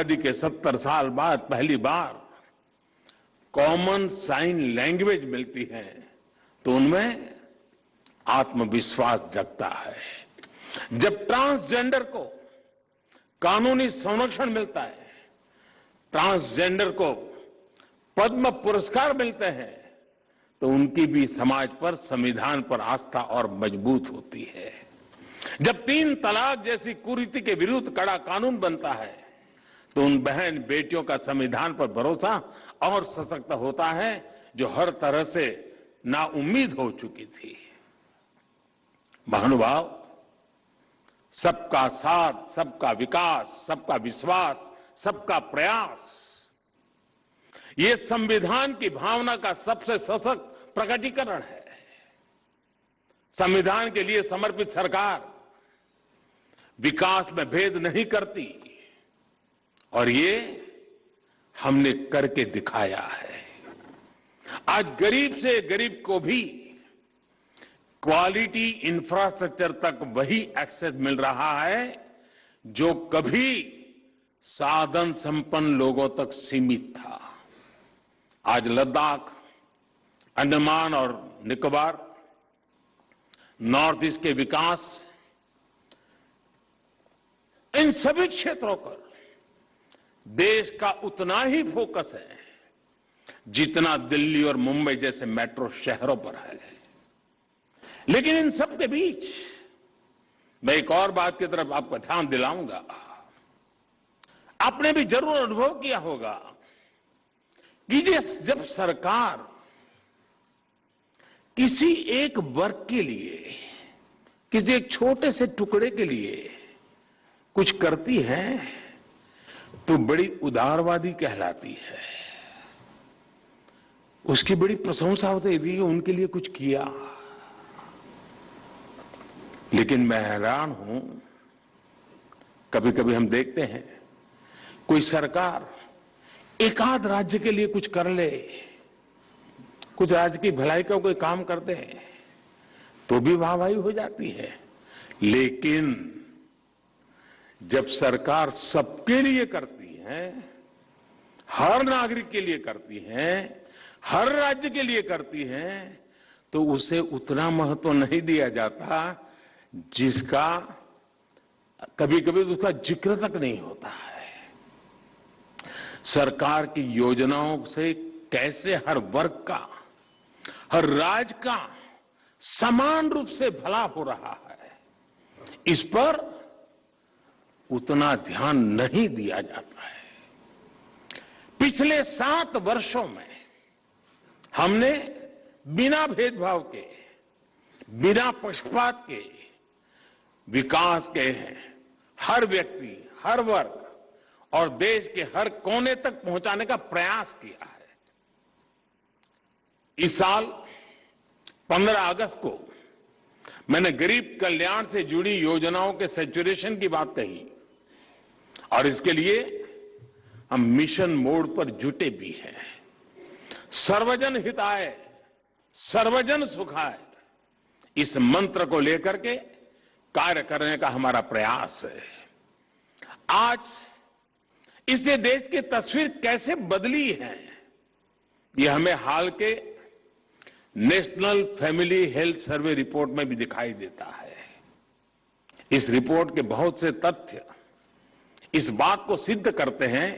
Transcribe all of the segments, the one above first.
आजादी के 70 साल बाद पहली बार कॉमन साइन लैंग्वेज मिलती है तो उनमें आत्मविश्वास जगता है। जब ट्रांसजेंडर को कानूनी संरक्षण मिलता है, ट्रांसजेंडर को पद्म पुरस्कार मिलते हैं, तो उनकी भी समाज पर, संविधान पर आस्था और मजबूत होती है। जब 3 तलाक जैसी कुरीति के विरुद्ध कड़ा कानून बनता है तो उन बहन बेटियों का संविधान पर भरोसा और सशक्त होता है जो हर तरह से नाउम्मीद हो चुकी थी। महानुभाव, सबका साथ, सबका विकास, सबका विश्वास, सबका प्रयास, ये संविधान की भावना का सबसे सशक्त प्रकटीकरण है। संविधान के लिए समर्पित सरकार विकास में भेद नहीं करती और ये हमने करके दिखाया है। आज गरीब से गरीब को भी क्वालिटी इंफ्रास्ट्रक्चर तक वही एक्सेस मिल रहा है जो कभी साधन संपन्न लोगों तक सीमित था। आज लद्दाख, अंडमान और निकोबार, नॉर्थ ईस्ट के विकास, इन सभी क्षेत्रों पर देश का उतना ही फोकस है जितना दिल्ली और मुंबई जैसे मेट्रो शहरों पर है। लेकिन इन सब के बीच मैं एक और बात की तरफ आपका ध्यान दिलाऊंगा। आपने भी जरूर अनुभव किया होगा कि जब सरकार किसी एक वर्ग के लिए, किसी एक छोटे से टुकड़े के लिए कुछ करती है तो बड़ी उदारवादी कहलाती है, उसकी बड़ी प्रशंसा होती है, उनके लिए कुछ किया। लेकिन मैं हैरान हूं, कभी कभी हम देखते हैं कोई सरकार एकाध राज्य के लिए कुछ कर ले, कुछ राज्य की भलाई का कोई काम करते हैं तो भी वाहवाही हो जाती है। लेकिन जब सरकार सबके लिए करती है, हर नागरिक के लिए करती है, हर राज्य के लिए करती है, तो उसे उतना महत्व नहीं दिया जाता जिसका कभी कभी उसका जिक्र तक नहीं होता है। सरकार की योजनाओं से कैसे हर वर्ग का, हर राज्य का समान रूप से भला हो रहा है, इस पर उतना ध्यान नहीं दिया जाता है। पिछले 7 वर्षों में हमने बिना भेदभाव के, बिना पक्षपात के विकास के हर व्यक्ति, हर वर्ग और देश के हर कोने तक पहुंचाने का प्रयास किया है। इस साल 15 अगस्त को मैंने गरीब कल्याण से जुड़ी योजनाओं के सैचुरेशन की बात कही और इसके लिए हम मिशन मोड पर जुटे भी हैं। सर्वजन हिताय, सर्वजन सुखाय, इस मंत्र को लेकर के कार्य करने का हमारा प्रयास है। आज इससे देश की तस्वीर कैसे बदली है, यह हमें हाल के national family health survey report में भी दिखाई देता है। इस रिपोर्ट के बहुत से तथ्य इस बात को सिद्ध करते हैं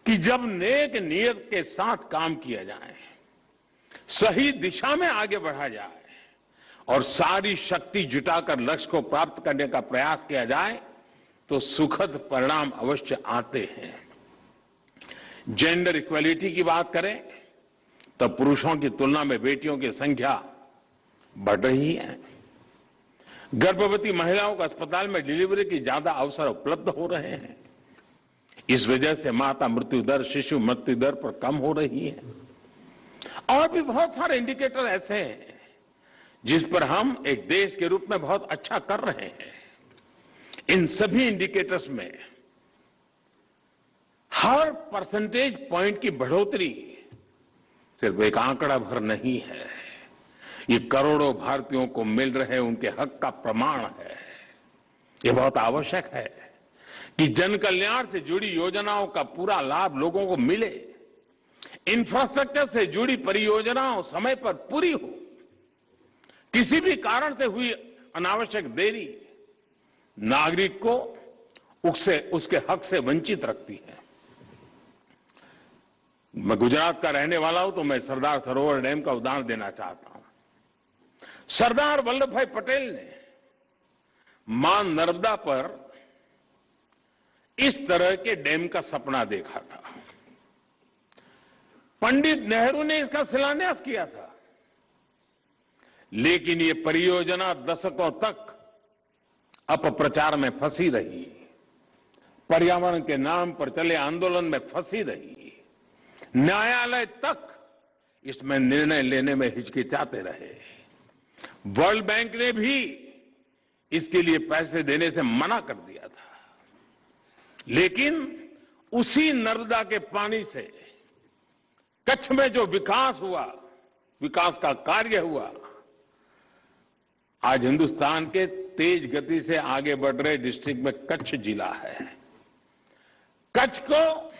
कि जब नेक नियत के साथ काम किया जाए, सही दिशा में आगे बढ़ा जाए और सारी शक्ति जुटाकर लक्ष्य को प्राप्त करने का प्रयास किया जाए तो सुखद परिणाम अवश्य आते हैं। जेंडर इक्वलिटी की बात करें तो पुरुषों की तुलना में बेटियों की संख्या बढ़ रही है। गर्भवती महिलाओं को अस्पताल में डिलीवरी की ज्यादा अवसर उपलब्ध हो रहे हैं। इस वजह से माता मृत्यु दर, शिशु मृत्यु दर पर कम हो रही है। और भी बहुत सारे इंडिकेटर ऐसे हैं जिस पर हम एक देश के रूप में बहुत अच्छा कर रहे हैं। इन सभी इंडिकेटर्स में हर परसेंटेज पॉइंट की बढ़ोतरी सिर्फ एक आंकड़ा भर नहीं है, ये करोड़ों भारतीयों को मिल रहे उनके हक का प्रमाण है। ये बहुत आवश्यक है कि जन कल्याण से जुड़ी योजनाओं का पूरा लाभ लोगों को मिले, इंफ्रास्ट्रक्चर से जुड़ी परियोजनाओं समय पर पूरी हो, किसी भी कारण से हुई अनावश्यक देरी नागरिक को उसके हक से वंचित रखती है। मैं गुजरात का रहने वाला हूं तो मैं सरदार सरोवर डैम का उदाहरण देना चाहता हूं। सरदार वल्लभ भाई पटेल ने मां नर्मदा पर इस तरह के डैम का सपना देखा था। पंडित नेहरू ने इसका शिलान्यास किया था, लेकिन ये परियोजना दशकों तक अपप्रचार में फंसी रही, पर्यावरण के नाम पर चले आंदोलन में फंसी रही, न्यायालय तक इसमें निर्णय लेने में हिचकिचाते रहे। वर्ल्ड बैंक ने भी इसके लिए पैसे देने से मना कर दिया था, लेकिन उसी नर्मदा के पानी से कच्छ में जो विकास हुआ, विकास का कार्य हुआ, आज हिंदुस्तान के तेज गति से आगे बढ़ रहे डिस्ट्रिक्ट में कच्छ जिला है। कच्छ को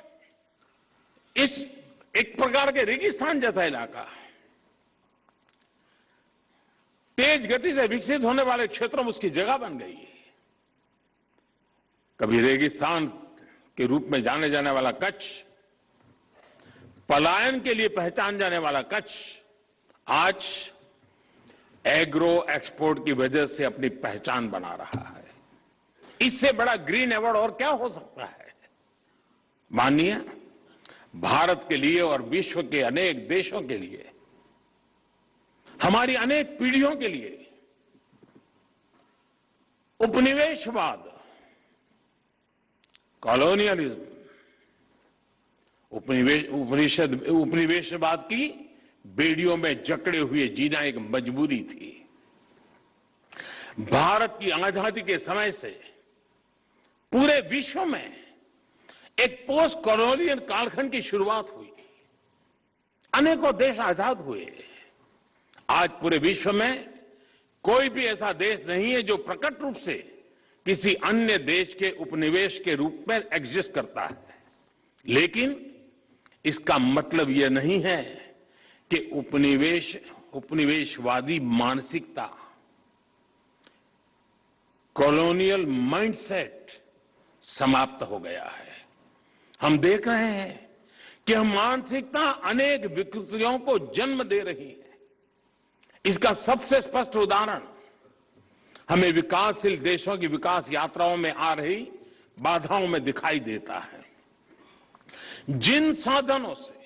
इस एक प्रकार के रेगिस्तान जैसा इलाका, तेज गति से विकसित होने वाले क्षेत्रों में उसकी जगह बन गई। कभी रेगिस्तान के रूप में जाने जाने वाला कच्छ, पलायन के लिए पहचान जाने वाला कच्छ, आज एग्रो एक्सपोर्ट की वजह से अपनी पहचान बना रहा है। इससे बड़ा ग्रीन अवार्ड और क्या हो सकता है? माननीय भारत के लिए और विश्व के अनेक देशों के लिए, हमारी अनेक पीढ़ियों के लिए उपनिवेशवाद, कॉलोनियलिज्म, उपनिवेशवाद की बेड़ियों में जकड़े हुए जीना एक मजबूरी थी। भारत की आजादी के समय से पूरे विश्व में एक पोस्ट कॉलोनियल कालखंड की शुरुआत हुई, अनेकों देश आजाद हुए। आज पूरे विश्व में कोई भी ऐसा देश नहीं है जो प्रकट रूप से किसी अन्य देश के उपनिवेश के रूप में एग्जिस्ट करता है। लेकिन इसका मतलब यह नहीं है कि उपनिवेशवादी मानसिकता, कॉलोनियल माइंडसेट समाप्त हो गया है। हम देख रहे हैं कि हम मानसिकता अनेक विकृतियों को जन्म दे रही है। इसका सबसे स्पष्ट उदाहरण हमें विकासशील देशों की विकास यात्राओं में आ रही बाधाओं में दिखाई देता है। जिन साधनों से,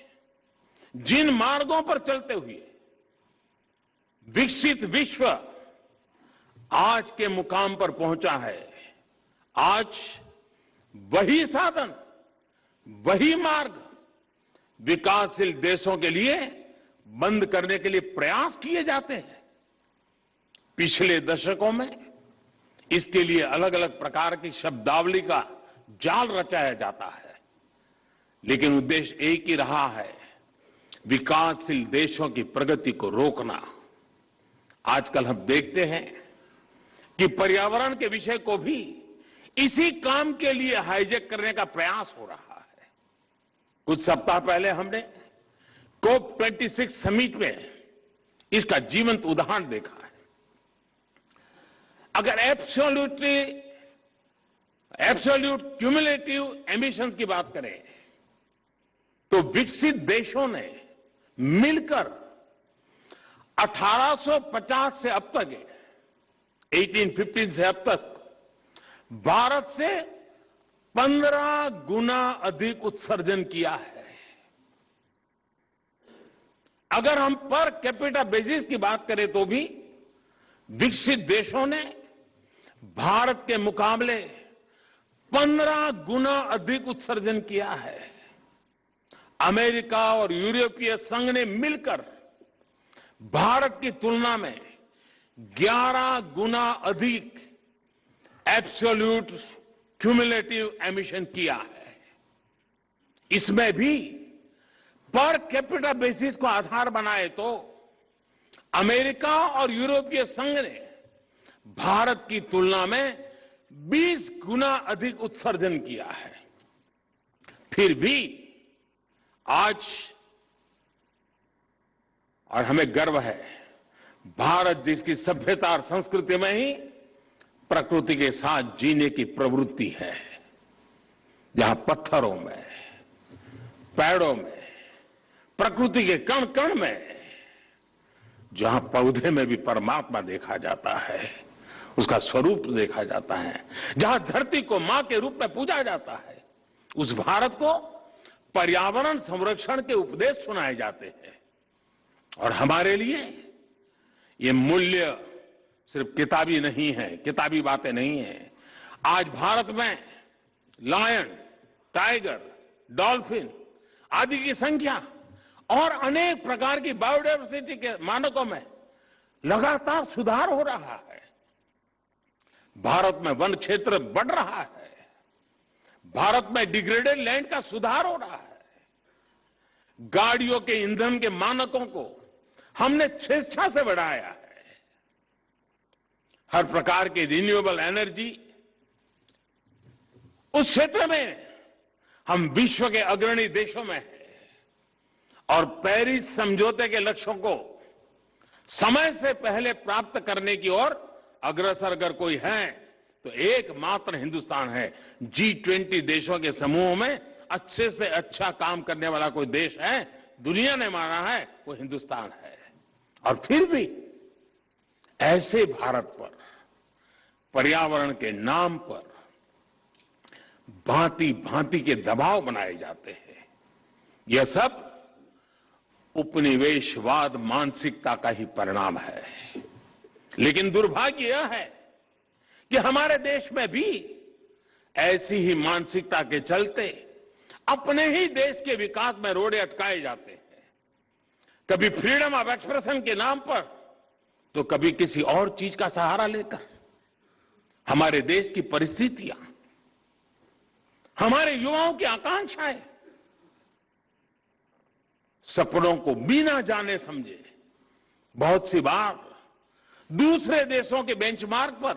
जिन मार्गों पर चलते हुए विकसित विश्व आज के मुकाम पर पहुंचा है, आज वही साधन, वही मार्ग विकासशील देशों के लिए बंद करने के लिए प्रयास किए जाते हैं। पिछले दशकों में इसके लिए अलग अलग प्रकार की शब्दावली का जाल रचाया जाता है, लेकिन उद्देश्य एक ही रहा है, विकासशील देशों की प्रगति को रोकना। आजकल हम देखते हैं कि पर्यावरण के विषय को भी इसी काम के लिए हाईजैक करने का प्रयास हो रहा है। कुछ सप्ताह पहले हमने COP26 समिट में इसका जीवंत उदाहरण देखा है। अगर एब्सोल्यूट क्यूमुलेटिव एमिशंस की बात करें तो विकसित देशों ने मिलकर 1850 से अब तक, 1815 से अब तक भारत से 15 गुना अधिक उत्सर्जन किया है। अगर हम पर कैपिटा बेसिस की बात करें तो भी विकसित देशों ने भारत के मुकाबले 15 गुना अधिक उत्सर्जन किया है। अमेरिका और यूरोपीय संघ ने मिलकर भारत की तुलना में 11 गुना अधिक एब्सोल्यूट क्यूमुलेटिव एमिशन किया है। इसमें भी पर कैपिटा बेसिस को आधार बनाए तो अमेरिका और यूरोपीय संघ ने भारत की तुलना में 20 गुना अधिक उत्सर्जन किया है। फिर भी आज, और हमें गर्व है, भारत जिसकी सभ्यता और संस्कृति में ही प्रकृति के साथ जीने की प्रवृत्ति है, जहां पत्थरों में, पेड़ों में, प्रकृति के कण कण में, जहां पौधे में भी परमात्मा देखा जाता है, उसका स्वरूप देखा जाता है, जहां धरती को मां के रूप में पूजा जाता है, उस भारत को पर्यावरण संरक्षण के उपदेश सुनाए जाते हैं। और हमारे लिए ये मूल्य सिर्फ किताबी नहीं है, किताबी बातें नहीं है। आज भारत में लायन, टाइगर, डॉल्फिन आदि की संख्या और अनेक प्रकार की बायोडायवर्सिटी के मानकों में लगातार सुधार हो रहा है। भारत में वन क्षेत्र बढ़ रहा है। भारत में डिग्रेडेड लैंड का सुधार हो रहा है। गाड़ियों के ईंधन के मानकों को हमने स्वेच्छा से बढ़ाया है। हर प्रकार की रिन्यूएबल एनर्जी, उस क्षेत्र में हम विश्व के अग्रणी देशों में हैं। और पेरिस समझौते के लक्ष्यों को समय से पहले प्राप्त करने की ओर अग्रसर अगर कोई है तो एकमात्र हिंदुस्तान है। G20 देशों के समूह में अच्छे से अच्छा काम करने वाला कोई देश है, दुनिया ने माना है, वो हिंदुस्तान है। और फिर भी ऐसे भारत पर, पर्यावरण के नाम पर भांति भांति के दबाव बनाए जाते हैं। यह सब उपनिवेशवाद मानसिकता का ही परिणाम है। लेकिन दुर्भाग्य यह है कि हमारे देश में भी ऐसी ही मानसिकता के चलते अपने ही देश के विकास में रोड़े अटकाए जाते हैं। कभी फ्रीडम ऑफ एक्सप्रेशन के नाम पर, तो कभी किसी और चीज का सहारा लेकर। हमारे देश की परिस्थितियां, हमारे युवाओं की आकांक्षाएं, सपनों को बिना जाने समझे बहुत सी बार दूसरे देशों के बेंचमार्क पर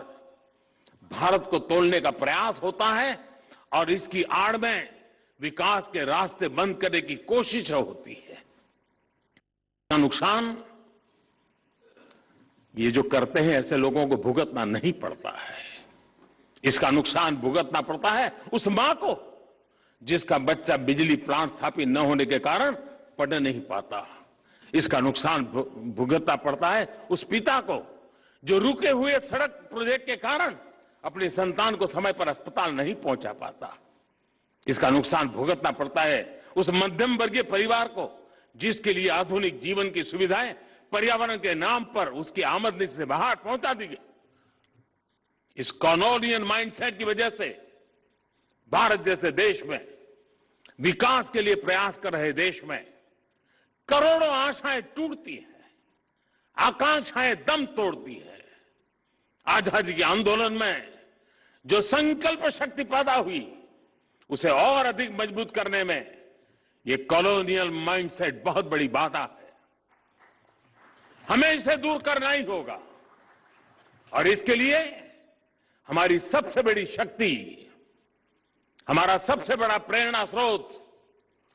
भारत को तोलने का प्रयास होता है और इसकी आड़ में विकास के रास्ते बंद करने की कोशिश होती है। नुकसान ये जो करते हैं ऐसे लोगों को भुगतना नहीं पड़ता है। इसका नुकसान भुगतना पड़ता है उस मां को जिसका बच्चा बिजली प्लांट स्थापित न होने के कारण पढ़ नहीं पाता। इसका नुकसान भुगतना पड़ता है उस पिता को जो रुके हुए सड़क प्रोजेक्ट के कारण अपनी संतान को समय पर अस्पताल नहीं पहुंचा पाता। इसका नुकसान भुगतना पड़ता है उस मध्यम वर्गीय परिवार को जिसके लिए आधुनिक जीवन की सुविधाएं पर्यावरण के नाम पर उसकी आमदनी से बाहर पहुंचा दी गई। इस कॉलोनियल माइंडसेट की वजह से भारत जैसे देश में, विकास के लिए प्रयास कर रहे देश में करोड़ों आशाएं टूटती हैं, आकांक्षाएं दम तोड़ती है। आजादी के आंदोलन में जो संकल्प शक्ति पैदा हुई उसे और अधिक मजबूत करने में ये कॉलोनियल माइंडसेट बहुत बड़ी बाधा है। हमें इसे दूर करना ही होगा और इसके लिए हमारी सबसे बड़ी शक्ति, हमारा सबसे बड़ा प्रेरणा स्रोत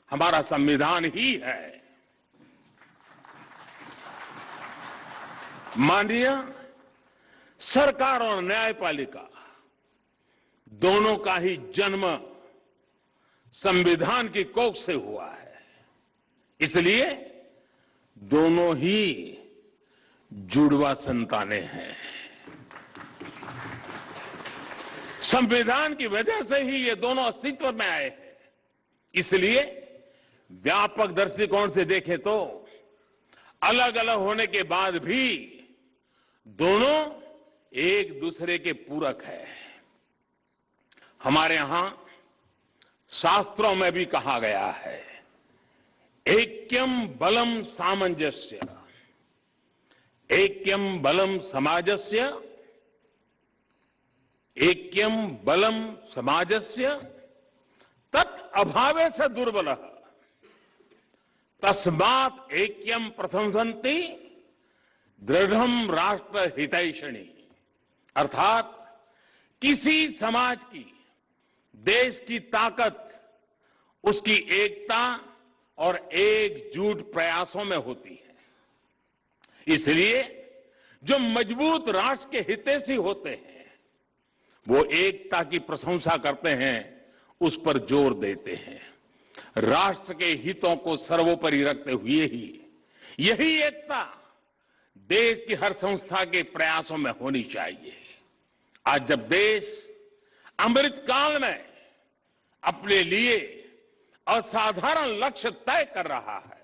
हमारा संविधान ही है। माननीय सरकार और न्यायपालिका दोनों का ही जन्म संविधान की कोख से हुआ है, इसलिए दोनों ही जुड़वा संतानें हैं। संविधान की वजह से ही ये दोनों अस्तित्व में आए हैं। इसलिए व्यापक दृष्टिकोण से देखें तो अलग अलग होने के बाद भी दोनों एक दूसरे के पूरक है। हमारे यहां शास्त्रों में भी कहा गया है, ऐक्यम बलम सामंजस्य, ऐक्यम बलम समाजस्य, ऐक्यम बलम समाजस्य तत् अभावे से दुर्बल तस्मात् ऐक्यम प्रशंसन्ति दृढ़म राष्ट्र हितैषणी। अर्थात किसी समाज की, देश की ताकत उसकी एकता और एकजुट प्रयासों में होती है। इसलिए जो मजबूत राष्ट्र के हितैषी होते हैं, वो एकता की प्रशंसा करते हैं, उस पर जोर देते हैं। राष्ट्र के हितों को सर्वोपरि रखते हुए ही यही एकता देश की हर संस्था के प्रयासों में होनी चाहिए। आज जब देश अमृत काल में अपने लिए असाधारण लक्ष्य तय कर रहा है,